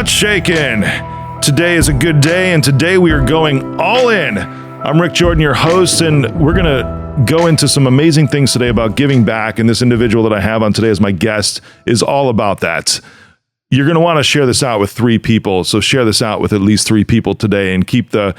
not shaken. Today is a good day, and today we are going all in. I'm Rick Jordan, your host, and we're going to go into some amazing things today about giving back, and this individual that I have on today as my guest is all about that. You're going to want to share this out with 3 people, so share this out with at least 3 people today and keep the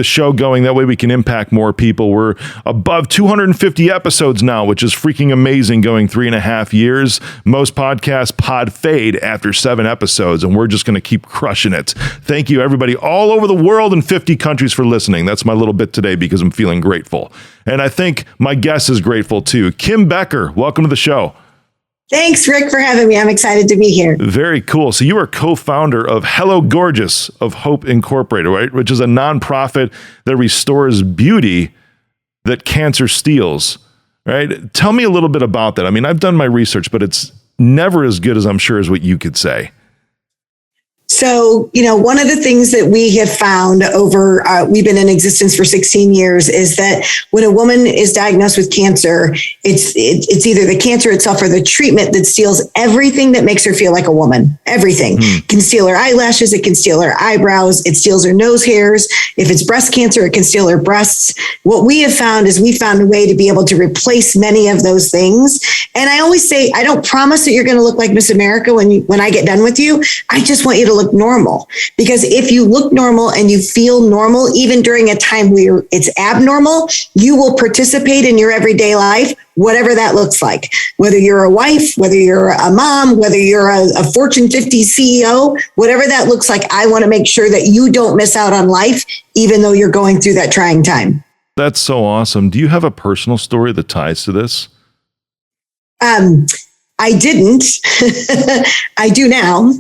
show going. That way we can impact more people. We're above 250 episodes now, which is freaking amazing, going 3.5 years. Most podcasts pod fade after 7 episodes, and we're just going to keep crushing it. Thank you, everybody all over the world in 50 countries for listening. That's my little bit today because I'm feeling grateful. And I think my guest is grateful too. Kim Becker, welcome to the show. Thanks, Rick, for having me. I'm excited to be here. Very cool. So you are co-founder of Hello Gorgeous of Hope Incorporated, right? Which is a nonprofit that restores beauty that cancer steals, right? Tell me a little bit about that. I mean, I've done my research, but it's never as good as I'm sure as what you could say. So, one of the things that we have found over, we've been in existence for 16 years, is that when a woman is diagnosed with cancer, it's either the cancer itself or the treatment that steals everything that makes her feel like a woman. Everything. It can steal her eyelashes. It can steal her eyebrows. It steals her nose hairs. If it's breast cancer, it can steal her breasts. What we have found is we found a way to be able to replace many of those things. And I always say, I don't promise that you're going to look like Miss America when I get done with you. I just want you to look normal, because if you look normal and you feel normal, even during a time where it's abnormal, you will participate in your everyday life, whatever that looks like, whether you're a wife, whether you're a mom, whether you're a Fortune 50 CEO, whatever that looks like. I want to make sure that you don't miss out on life, even though you're going through that trying time. That's so awesome. Do you have a personal story that ties to this? I didn't. I do now.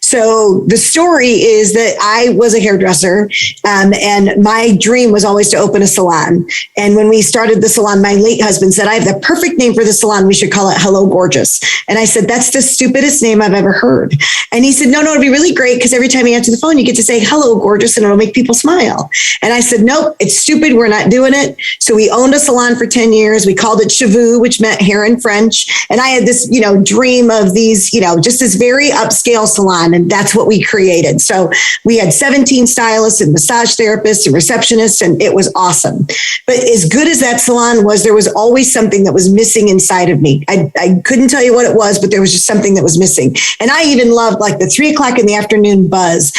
So the story is that I was a hairdresser, and my dream was always to open a salon. And when we started the salon, my late husband said, I have the perfect name for the salon. We should call it Hello Gorgeous. And I said, that's the stupidest name I've ever heard. And he said, no, it'll be really great, because every time you answer the phone, you get to say, hello, gorgeous, and it'll make people smile. And I said, nope, it's stupid. We're not doing it. So we owned a salon for 10 years. We called it Cheveux, which meant hair in French. And I had this, dream of these, just this very upscale salon. And that's what we created. So we had 17 stylists and massage therapists and receptionists, and it was awesome. But as good as that salon was, there was always something that was missing inside of me. I couldn't tell you what it was, but there was just something that was missing. And I even loved like the 3 o'clock in the afternoon buzz.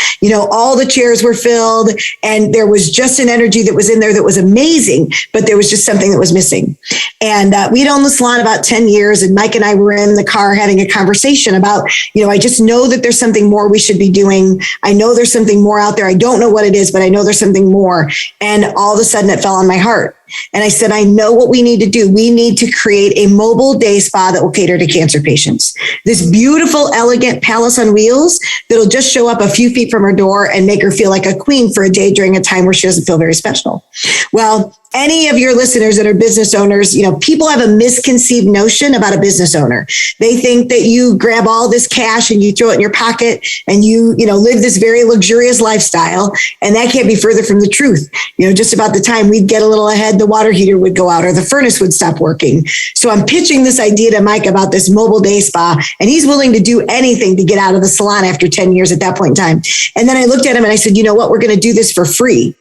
All the chairs were filled, and there was just an energy that was in there that was amazing, but there was just something that was missing. And we'd owned the salon about 10 years, and Mike and I were in the car having a conversation about, I just know that there's something more we should be doing. I know there's something more out there. I don't know what it is, but I know there's something more. And all of a sudden it fell on my heart. And I said, I know what we need to do. We need to create a mobile day spa that will cater to cancer patients. This beautiful, elegant palace on wheels that'll just show up a few feet from her door and make her feel like a queen for a day during a time where she doesn't feel very special. Well, any of your listeners that are business owners, people have a misconceived notion about a business owner. They think that you grab all this cash and you throw it in your pocket and you live this very luxurious lifestyle. And that can't be further from the truth. Just about the time we'd get a little ahead, the water heater would go out or the furnace would stop working. So I'm pitching this idea to Mike about this mobile day spa, and he's willing to do anything to get out of the salon after 10 years at that point in time. And then I looked at him and I said, you know what, we're going to do this for free.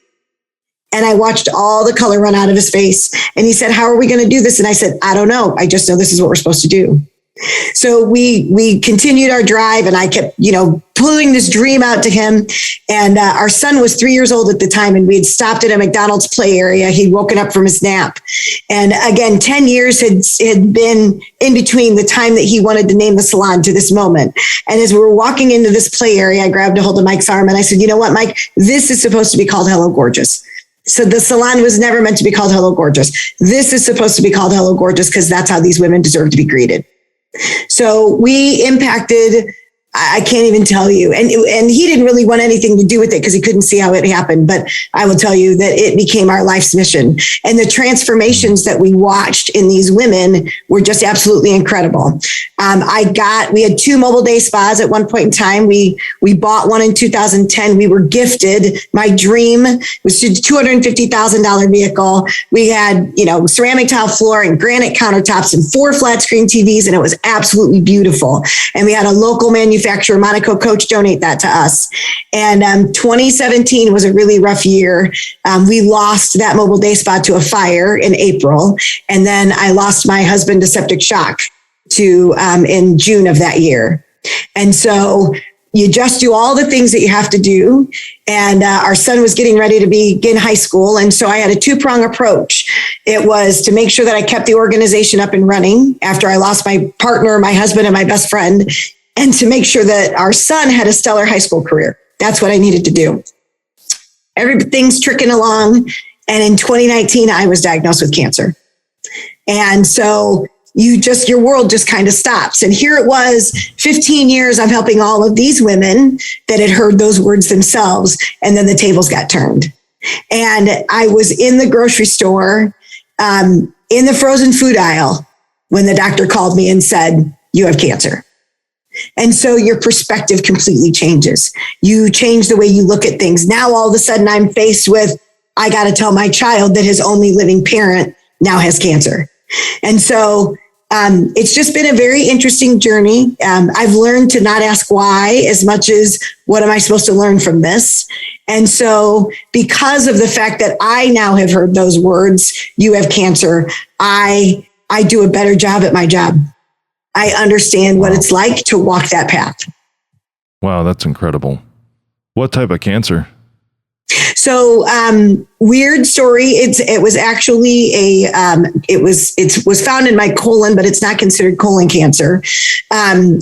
And I watched all the color run out of his face. And he said, how are we going to do this? And I said, I don't know. I just know this is what we're supposed to do. So we continued our drive, and I kept, pulling this dream out to him. And our son was 3 years old at the time, and we had stopped at a McDonald's play area. He'd woken up from his nap. And again, 10 years had been in between the time that he wanted to name the salon to this moment. And as we were walking into this play area, I grabbed a hold of Mike's arm and I said, you know what, Mike, this is supposed to be called Hello Gorgeous. So the salon was never meant to be called Hello Gorgeous. This is supposed to be called Hello Gorgeous because that's how these women deserve to be greeted. So we impacted I can't even tell you. And he didn't really want anything to do with it because he couldn't see how it happened. But I will tell you that it became our life's mission. And the transformations that we watched in these women were just absolutely incredible. We had 2 mobile day spas at one point in time. We bought one in 2010. We were gifted. My dream was a $250,000 vehicle. We had, ceramic tile floor and granite countertops and 4 flat screen TVs. And it was absolutely beautiful. And we had a local manufacturer manufacturer, Monaco Coach, donate that to us. And 2017 was a really rough year. We lost that mobile day spa to a fire in April. And then I lost my husband to septic shock in June of that year. And so you just do all the things that you have to do. And our son was getting ready to begin high school. And so I had a two-prong approach. It was to make sure that I kept the organization up and running after I lost my partner, my husband, and my best friend, and to make sure that our son had a stellar high school career. That's what I needed to do. Everything's tricking along. And in 2019, I was diagnosed with cancer. And so your world just kind of stops. And here it was, 15 years, I'm helping all of these women that had heard those words themselves. And then the tables got turned. And I was in the grocery store, in the frozen food aisle, when the doctor called me and said, "You have cancer." And so your perspective completely changes. You change the way you look at things. Now, all of a sudden, I'm faced with, I got to tell my child that his only living parent now has cancer. And so it's just been a very interesting journey. I've learned to not ask why as much as what am I supposed to learn from this? And so because of the fact that I now have heard those words, "You have cancer," I do a better job at my job. I understand what it's like to walk that path. Wow, that's incredible. What type of cancer? So, weird story. It was actually it was found in my colon, but it's not considered colon cancer. I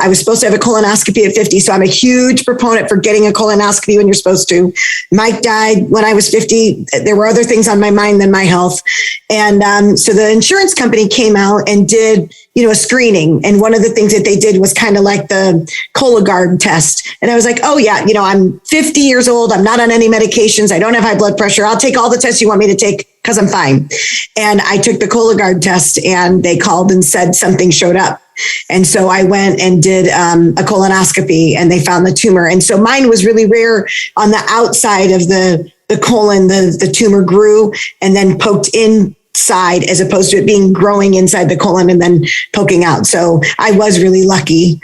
was supposed to have a colonoscopy at 50. So I'm a huge proponent for getting a colonoscopy when you're supposed to. Mike died when I was 50. There were other things on my mind than my health. And, so the insurance company came out and did, a screening. And one of the things that they did was kind of like the Cologuard test. And I was like, oh yeah, I'm 50 years old. I'm not on any medications. I don't have high blood pressure. I'll take all the tests you want me to take because I'm fine. And I took the Cologuard test and they called and said something showed up. And so I went and did a colonoscopy and they found the tumor. And so mine was really rare on the outside of the colon. The tumor grew and then poked inside as opposed to it being growing inside the colon and then poking out. So I was really lucky.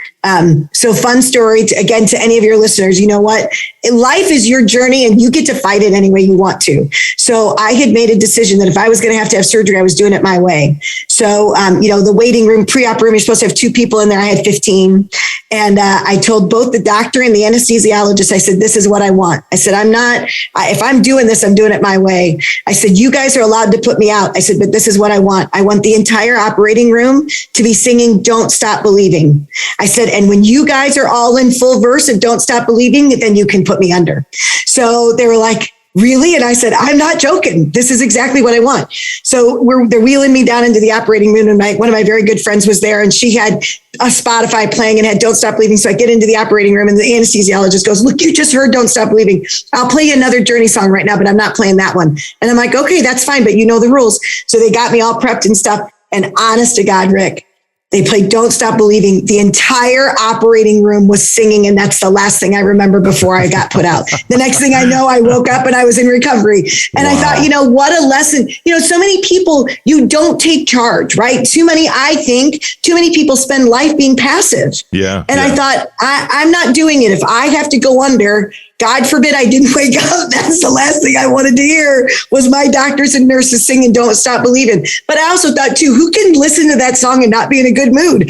So fun story to any of your listeners, you know what? Life is your journey and you get to fight it any way you want to. So I had made a decision that if I was going to have surgery, I was doing it my way. So, the waiting room, pre-op room, you're supposed to have 2 people in there. I had 15. And I told both the doctor and the anesthesiologist, I said, this is what I want. I said, if I'm doing this, I'm doing it my way. I said, you guys are allowed to put me out. I said, but this is what I want. I want the entire operating room to be singing "Don't Stop Believing." I said, and when you guys are all in full verse of "Don't Stop Believing," then you can put me under. So they were like, really? And I said, I'm not joking. This is exactly what I want. So they're wheeling me down into the operating room, and one of my very good friends was there, and she had a Spotify playing and had "Don't Stop Believing." So I get into the operating room and the anesthesiologist goes, look, you just heard "Don't Stop Believing." I'll play you another Journey song right now, but I'm not playing that one. And I'm like, okay, that's fine, but you know the rules. So they got me all prepped and stuff. And honest to God, Rick, they played "Don't Stop Believing." The entire operating room was singing. And that's the last thing I remember before I got put out. The next thing I know, I woke up and I was in recovery. And I thought, what a lesson. So many people, you don't take charge, right? Too many people spend life being passive. Yeah. And I thought, I'm not doing it. If I have to go under, God forbid I didn't wake up. That's the last thing I wanted to hear was my doctors and nurses singing "Don't Stop Believing." But I also thought too, who can listen to that song and not be in a good mood?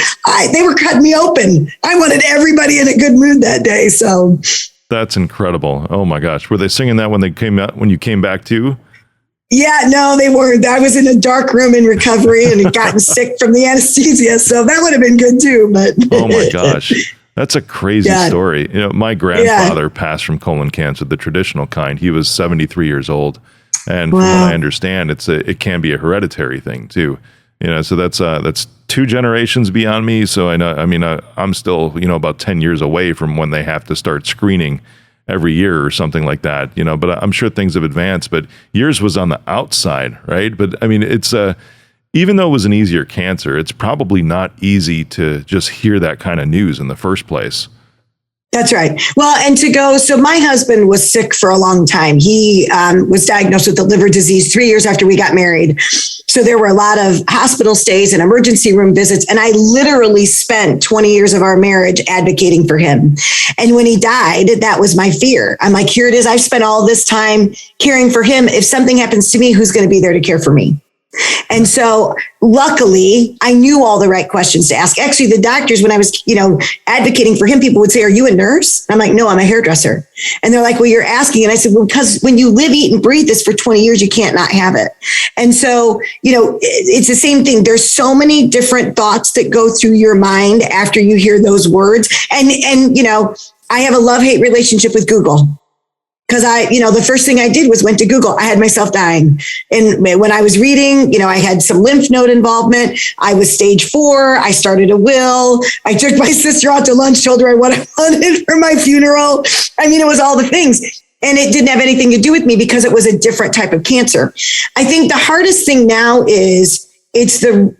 They were cutting me open. I wanted everybody in a good mood that day. So that's incredible. Oh my gosh. Were they singing that when you came back too? Yeah, no, they weren't. I was in a dark room in recovery and had gotten sick from the anesthesia. So that would have been good too. But oh my gosh. That's a crazy story. My grandfather passed from colon cancer, the traditional kind. He was 73 years old. And from what I understand, it can be a hereditary thing too. So that's 2 generations beyond me. So I'm still, about 10 years away from when they have to start screening every year or something like that, but I'm sure things have advanced, but yours was on the outside, right? But it's even though it was an easier cancer, it's probably not easy to just hear that kind of news in the first place. That's right. Well, and so my husband was sick for a long time. He was diagnosed with a liver disease 3 years after we got married. So there were a lot of hospital stays and emergency room visits. And I literally spent 20 years of our marriage advocating for him. And when he died, that was my fear. I'm like, here it is. I've spent all this time caring for him. If something happens to me, who's going to be there to care for me? And so luckily I knew all the right questions to ask. Actually, the doctors, when I was, advocating for him, people would say, are you a nurse? I'm like, no, I'm a hairdresser. And they're like, well, you're asking. And I said, well, because when you live, eat, and breathe this for 20 years, you can't not have it. And so, it's the same thing. There's so many different thoughts that go through your mind after you hear those words. And I have a love-hate relationship with Google. Because the first thing I did was went to Google. I had myself dying. And when I was reading, I had some lymph node involvement. I was stage 4. I started a will. I took my sister out to lunch, told her what I wanted for my funeral. I mean, it was all the things. And it didn't have anything to do with me because it was a different type of cancer. I think the hardest thing now is it's the,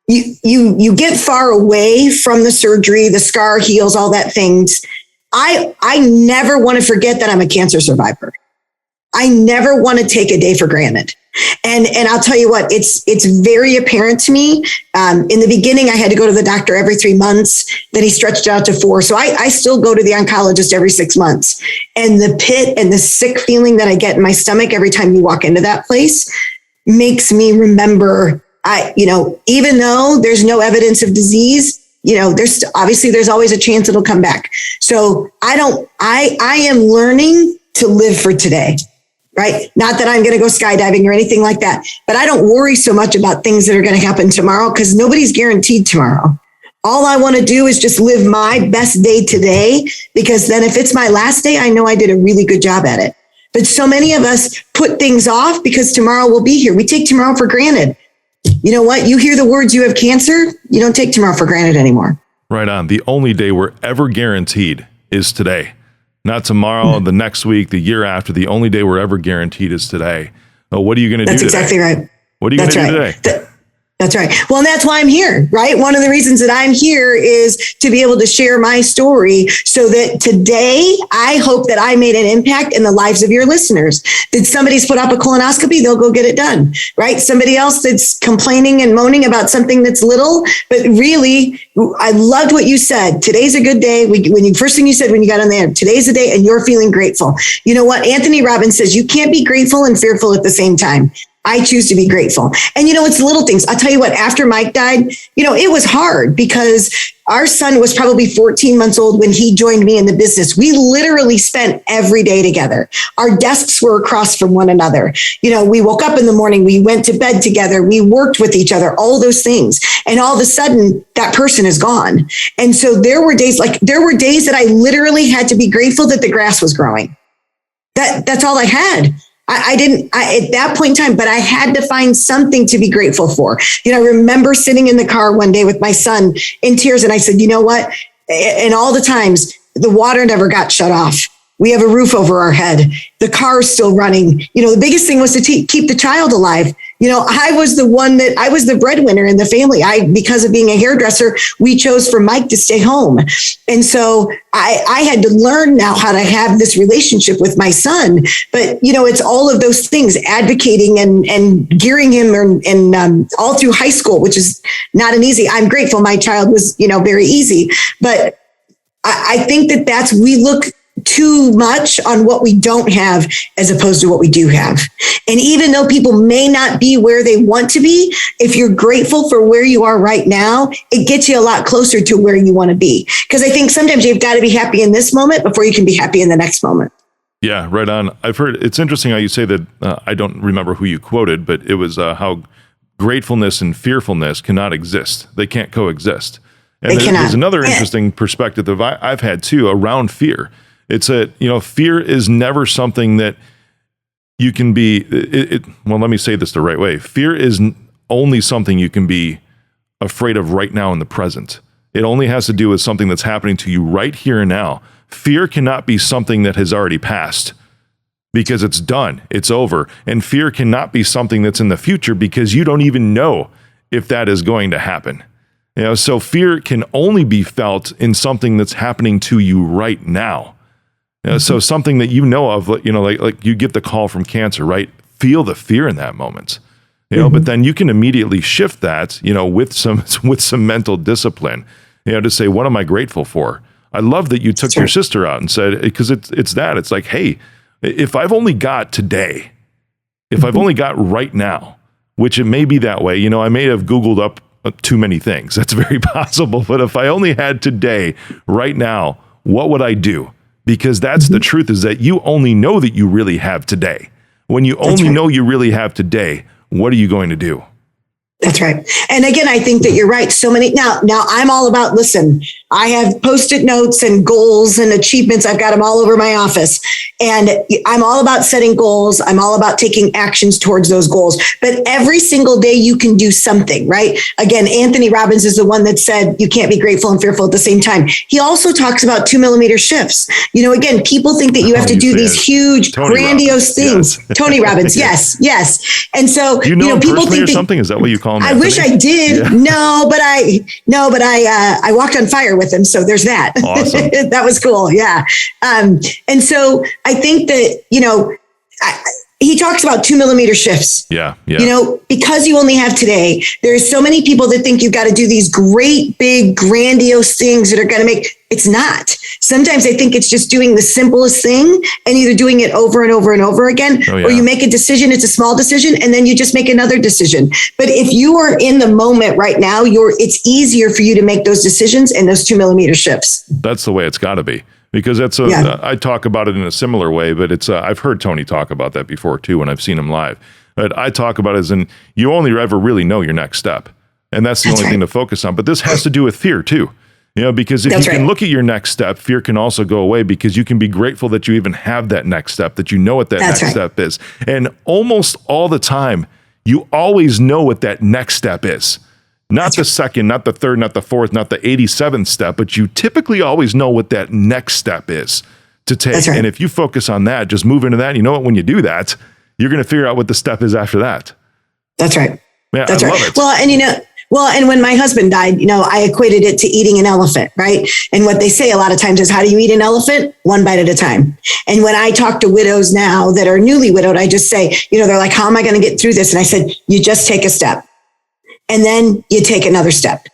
you get far away from the surgery, the scar heals, all that things. I never want to forget that I'm a cancer survivor. I never want to take a day for granted. And I'll tell you what, it's very apparent to me. In the beginning, I had to go to the doctor every 3 months. Then he stretched it out to 4. So I still go to the oncologist every 6 months. And the pit and the sick feeling that I get in my stomach every time you walk into that place makes me remember, even though there's no evidence of disease, there's always a chance it'll come back. So I am learning to live for today, right? Not that I'm going to go skydiving or anything like that, but I don't worry so much about things that are going to happen tomorrow because nobody's guaranteed tomorrow. All I want to do is just live my best day today, because then if it's my last day, I know I did a really good job at it. But so many of us put things off because tomorrow will be here. We take tomorrow for granted. You know what? You hear the words, you have cancer, you don't take tomorrow for granted anymore. Right on. The only day we're ever guaranteed is today. Not tomorrow, the next week, the year after. The only day we're ever guaranteed is today. What are you going to do today? That's exactly right. What are you going to do today? That's right. Well, and that's why I'm here, right? One of the reasons that I'm here is to be able to share my story so that today I hope that I made an impact in the lives of your listeners. Did somebody's put up a colonoscopy? They'll go get it done, right? Somebody else that's complaining and moaning about something that's little, but really, I loved what you said. Today's a good day. First thing you said when you got on there, today's the day and you're feeling grateful. You know what? Anthony Robbins says you can't be grateful and fearful at the same time. I choose to be grateful. And it's little things. I'll tell you what, after Mike died, it was hard because our son was probably 14 months old when he joined me in the business. We literally spent every day together. Our desks were across from one another. We woke up in the morning, we went to bed together, we worked with each other, all those things. And all of a sudden that person is gone. And so there were days that I literally had to be grateful that the grass was growing. That's all I had. I didn't at that point in time, but I had to find something to be grateful for. I remember sitting in the car one day with my son in tears. And I said, you know what? And all the times the water never got shut off. We have a roof over our head. The car is still running. The biggest thing was to keep the child alive. I was the breadwinner in the family. Because of being a hairdresser, we chose for Mike to stay home. And so I had to learn now how to have this relationship with my son. But, it's all of those things, advocating and gearing him and all through high school, which is not an easy. I'm grateful my child was, very easy. But I think we look too much on what we don't have as opposed to what we do have. And even though people may not be where they want to be, if you're grateful for where you are right now, it gets you a lot closer to where you want to be. Because I think sometimes you've got to be happy in this moment before you can be happy in the next moment. Yeah, right on. I've heard, it's interesting how you say that, I don't remember who you quoted, but it was how gratefulness and fearfulness cannot exist. They can't coexist. And there's another interesting perspective that I've had too around fear. It's fear is never something that you can be, well, let me say this the right way. Fear is only something you can be afraid of right now in the present. It only has to do with something that's happening to you right here and now. Fear cannot be something that has already passed because it's done, it's over. And fear cannot be something that's in the future because you don't even know if that is going to happen. So fear can only be felt in something that's happening to you right now. So something that of, like you get the call from cancer, right? Feel the fear in that moment. but then you can immediately shift that, with some mental discipline, to say, what am I grateful for? I love that you took your sister out and said, because it's like, hey, if I've only got today, if I've only got right now, which it may be that way, I may have Googled up too many things. That's very possible. But if I only had today, right now, what would I do? Because that's the truth, is that you only know that you really have today. When you only know you really have today, what are you going to do? That's right. And again, I think that you're right. Now I'm all about, listen, I have Post-it notes and goals and achievements. I've got them all over my office, and I'm all about setting goals. I'm all about taking actions towards those goals, but every single day you can do something, right? Again, Anthony Robbins is the one that said, you can't be grateful and fearful at the same time. He also talks about 2 millimeter shifts. Again, people think that you have to do these huge, grandiose things. Yes. Tony Robbins. Yes. And so, people think or something. Is that what you call him? I wish I did. Yeah. No, but I walked on fire with him. So there's that. Awesome. That was cool. Yeah. And so I think that, he talks about 2 millimeter shifts. Yeah. Because you only have today, there's so many people that think you've got to do these great, big, grandiose things that are going to make, it's not. Sometimes I think it's just doing the simplest thing and either doing it over and over and over again, or you make a decision, it's a small decision, and then you just make another decision. But if you are in the moment right now, it's easier for you to make those decisions and those 2 millimeter shifts. That's the way it's got to be. Because I talk about it in a similar way, but I've heard Tony talk about that before too when I've seen him live. But I talk about it as in, you only ever really know your next step. And that's the only thing to focus on. But this has to do with fear too. Because if you can look at your next step, fear can also go away, because you can be grateful that you even have that next step, that you know what that next step is. And almost all the time, you always know what that next step is. Not the second, not the third, not the fourth, not the 87th step, but you typically always know what that next step is to take. And if you focus on that, just move into that, when you do that, you're going to figure out what the step is after that. That's right. Yeah, That's I right. love it. Well, and when my husband died, I equated it to eating an elephant, right? And what they say a lot of times is, how do you eat an elephant? One bite at a time. And when I talk to widows now that are newly widowed, I just say, they're like, how am I going to get through this? And I said, you just take a step. And then you take another step.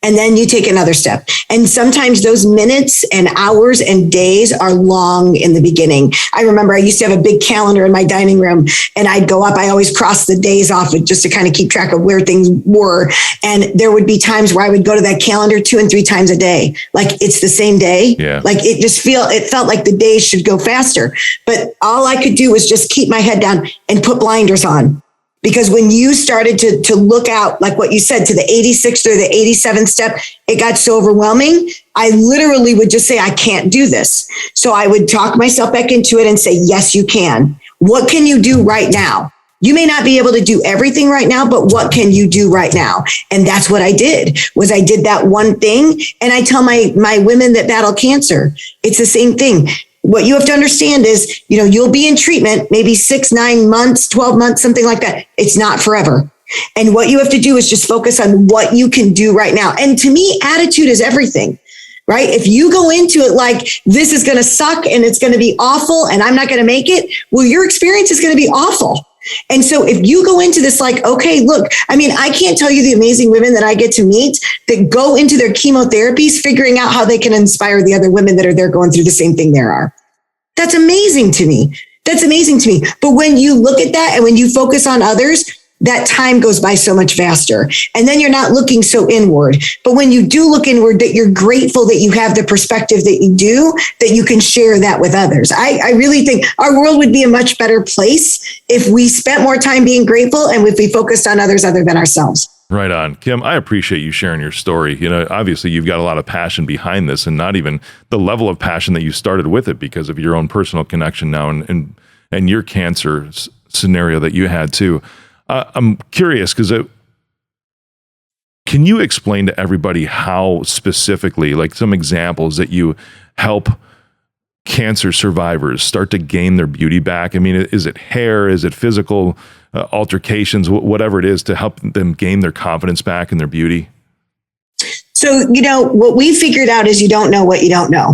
And then you take another step. And sometimes those minutes and hours and days are long in the beginning. I remember I used to have a big calendar in my dining room, and I'd go up. I always crossed the days off just to kind of keep track of where things were. And there would be times where I would go to that calendar 2 and 3 times a day. Like it's the same day. Yeah. Like it felt like the days should go faster. But all I could do was just keep my head down and put blinders on. Because when you started to look out, like what you said, to the 86th or the 87th step, it got so overwhelming. I literally would just say, I can't do this. So I would talk myself back into it and say, yes, you can. What can you do right now? You may not be able to do everything right now, but what can you do right now? And that's what I did, was I did that one thing. And I tell my women that battle cancer, it's the same thing. What you have to understand is, you'll be in treatment, maybe 6, 9 months, 12 months, something like that. It's not forever. And what you have to do is just focus on what you can do right now. And to me, attitude is everything, right? If you go into it like, this is going to suck and it's going to be awful and I'm not going to make it, well, your experience is going to be awful. And so if you go into this like, okay, look, I can't tell you the amazing women that I get to meet that go into their chemotherapies, figuring out how they can inspire the other women that are there going through the same thing there are. That's amazing to me. But when you look at that and when you focus on others, that time goes by so much faster. And then you're not looking so inward. But when you do look inward, that you're grateful that you have the perspective that you do, that you can share that with others. I really think our world would be a much better place if we spent more time being grateful and if we focused on others other than ourselves. Right on. Kim, I appreciate you sharing your story. Obviously you've got a lot of passion behind this, and not even the level of passion that you started with it because of your own personal connection now and your cancer scenario that you had too. I'm curious because can you explain to everybody how specifically, like some examples that you help cancer survivors start to gain their beauty back? Is it hair? Is it physical altercations, whatever it is, to help them gain their confidence back and their beauty? So, what we figured out is you don't know what you don't know.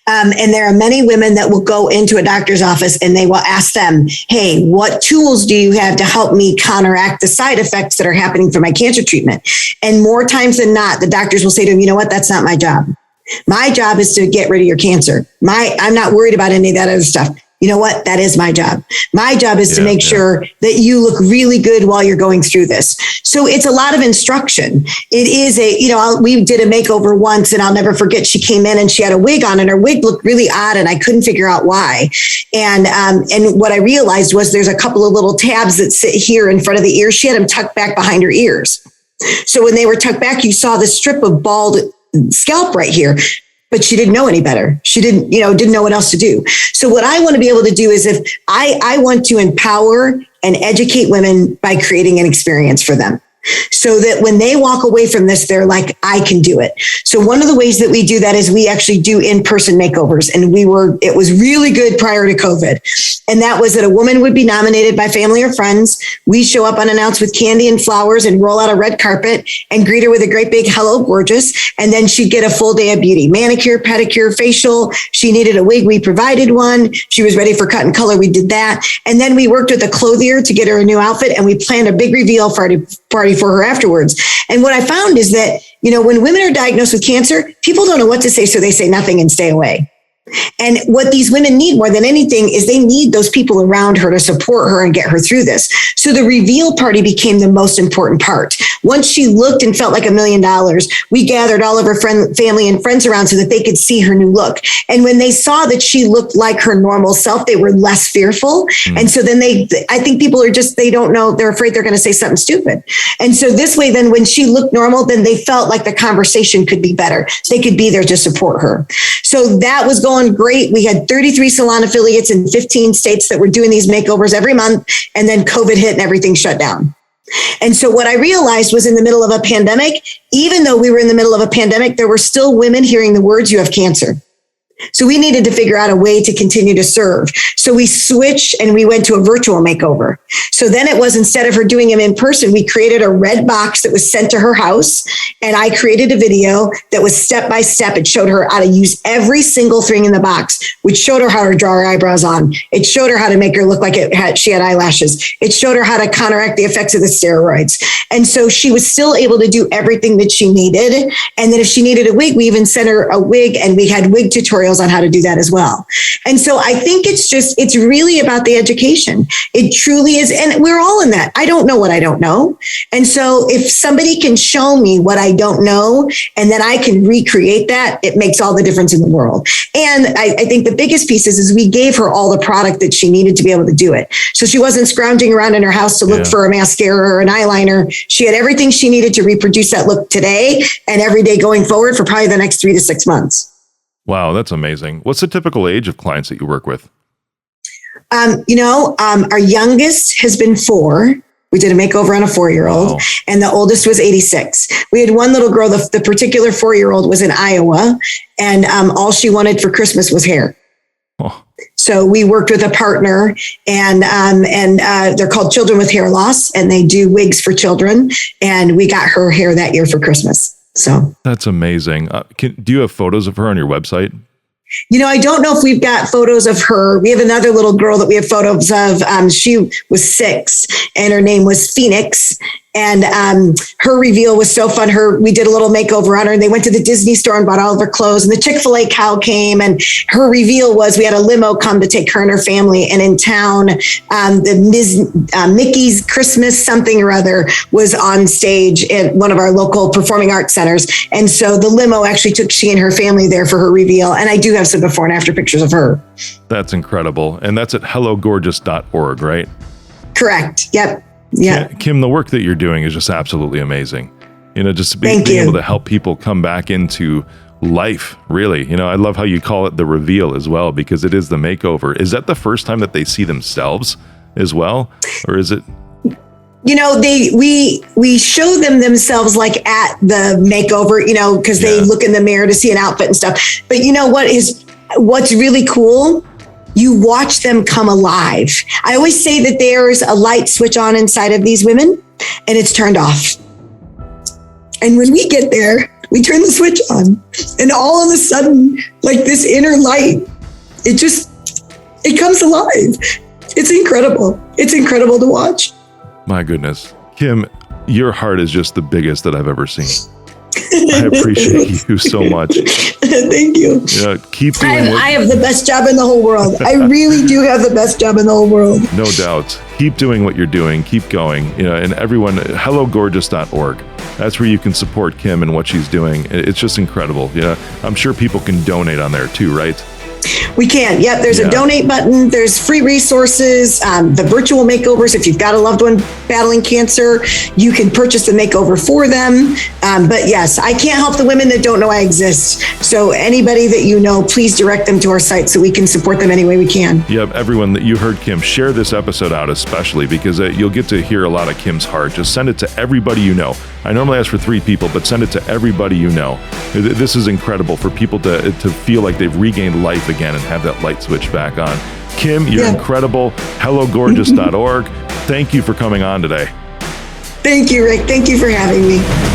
And there are many women that will go into a doctor's office and they will ask them, hey, what tools do you have to help me counteract the side effects that are happening from my cancer treatment? And more times than not, the doctors will say to them, you know what, that's not my job. My job is to get rid of your cancer. I'm not worried about any of that other stuff. You know what? That is my job. My job is to make sure that you look really good while you're going through this. So it's a lot of instruction. It is we did a makeover once and I'll never forget. She came in and she had a wig on and her wig looked really odd and I couldn't figure out why. And what I realized was there's a couple of little tabs that sit here in front of the ears. She had them tucked back behind her ears. So when they were tucked back, you saw the strip of bald scalp right here. But she didn't know any better. She didn't know what else to do. So what I want to be able to do is if I want to empower and educate women by creating an experience for them. So that when they walk away from this, they're like, I can do it. So one of the ways that we do that is we actually do in-person makeovers. And it was really good prior to COVID. And that was that a woman would be nominated by family or friends. We show up unannounced with candy and flowers and roll out a red carpet and greet her with a great big hello, gorgeous. And then she'd get a full day of beauty, manicure, pedicure, facial. She needed a wig. We provided one. She was ready for cut and color. We did that. And then we worked with a clothier to get her a new outfit. And we planned a big reveal party for her afterwards. And what I found is that, when women are diagnosed with cancer, people don't know what to say. So they say nothing and stay away. And what these women need more than anything is they need those people around her to support her and get her through this. So the reveal party became the most important part. Once she looked and felt like $1 million, we gathered all of her family and friends around so that they could see her new look. And when they saw that she looked like her normal self, they were less fearful. And so then I think people are they don't know, they're afraid they're going to say something stupid. And so this way, then when she looked normal, then they felt like the conversation could be better. They could be there to support her. So that was going great. We had 33 salon affiliates in 15 states that were doing these makeovers every month. And then COVID hit and everything shut down. And so what I realized was in the middle of a pandemic, even though we were in the middle of a pandemic, there were still women hearing the words, you have cancer. So we needed to figure out a way to continue to serve. So we switched and we went to a virtual makeover. So then it was, instead of her doing them in person, we created a red box that was sent to her house. And I created a video that was step by step. It showed her how to use every single thing in the box, which showed her how to draw her eyebrows on. It showed her how to make her look like she had eyelashes. It showed her how to counteract the effects of the steroids. And so she was still able to do everything that she needed. And then if she needed a wig, we even sent her a wig and we had wig tutorials on how to do that as well. And so I think it's really about the education. It truly is. And we're all in that. I don't know what I don't know. And so if somebody can show me what I don't know, and then I can recreate that, it makes all the difference in the world. And I think the biggest piece is we gave her all the product that she needed to be able to do it. So she wasn't scrounging around in her house to look for a mascara or an eyeliner. She had everything she needed to reproduce that look today and every day going forward for probably the next 3 to 6 months. Wow, that's amazing. What's the typical age of clients that you work with? Our youngest has been 4. We did a makeover on a 4-year-old, wow. And the oldest was 86. We had one little girl, the particular 4-year-old was in Iowa, and all she wanted for Christmas was hair. Oh. So we worked with a partner, and they're called Children with Hair Loss, and they do wigs for children. And we got her hair that year for Christmas. So that's amazing. Do you have photos of her on your website? I don't know if we've got photos of her. We have another little girl that we have photos of. She was 6 and her name was Phoenix. And her reveal was so fun. We did a little makeover on her, and they went to the Disney store and bought all of her clothes, and the Chick-fil-A cow came, and her reveal was we had a limo come to take her and her family. And in town, Mickey's Christmas something or other was on stage at one of our local performing arts centers. And so the limo actually took she and her family there for her reveal. And I do have some before and after pictures of her. That's incredible. And that's at hellogorgeous.org, right? Correct. Yep. Yeah. Kim, the work that you're doing is just absolutely amazing. Just being able to help people come back into life, really. I love how you call it the reveal as well, because it is the makeover. Is that the first time that they see themselves as well? Or is it? We show them themselves like at the makeover, because they look in the mirror to see an outfit and stuff. But what's really cool? You watch them come alive. I always say that there's a light switch on inside of these women and it's turned off. And when we get there, We turn the switch on, and all of a sudden, like this inner light, it comes alive. It's incredible. It's incredible to watch. My goodness. Kim, your heart is just the biggest that I've ever seen. I appreciate you so much. Thank you. Keep doing I have the best job in the whole world. I really do have the best job in the whole world. No doubt. Keep doing what you're doing. Keep going. And everyone, hellogorgeous.org. That's where you can support Kim and what she's doing. It's just incredible. I'm sure people can donate on there too, right? We can. Yep. There's a donate button. There's free resources. The virtual makeovers. If you've got a loved one battling cancer, you can purchase the makeover for them. But yes, I can't help the women that don't know I exist. So anybody that you know, please direct them to our site so we can support them any way we can. Yep. Everyone that you heard Kim, share this episode out, especially because you'll get to hear a lot of Kim's heart. Just send it to everybody you know. I normally ask for 3 people, but send it to everybody you know. This is incredible for people to feel like they've regained life again and have that light switch back on. Kim, you're incredible. hellogorgeous.org. Thank you for coming on today. Thank you, Rick. Thank you for having me.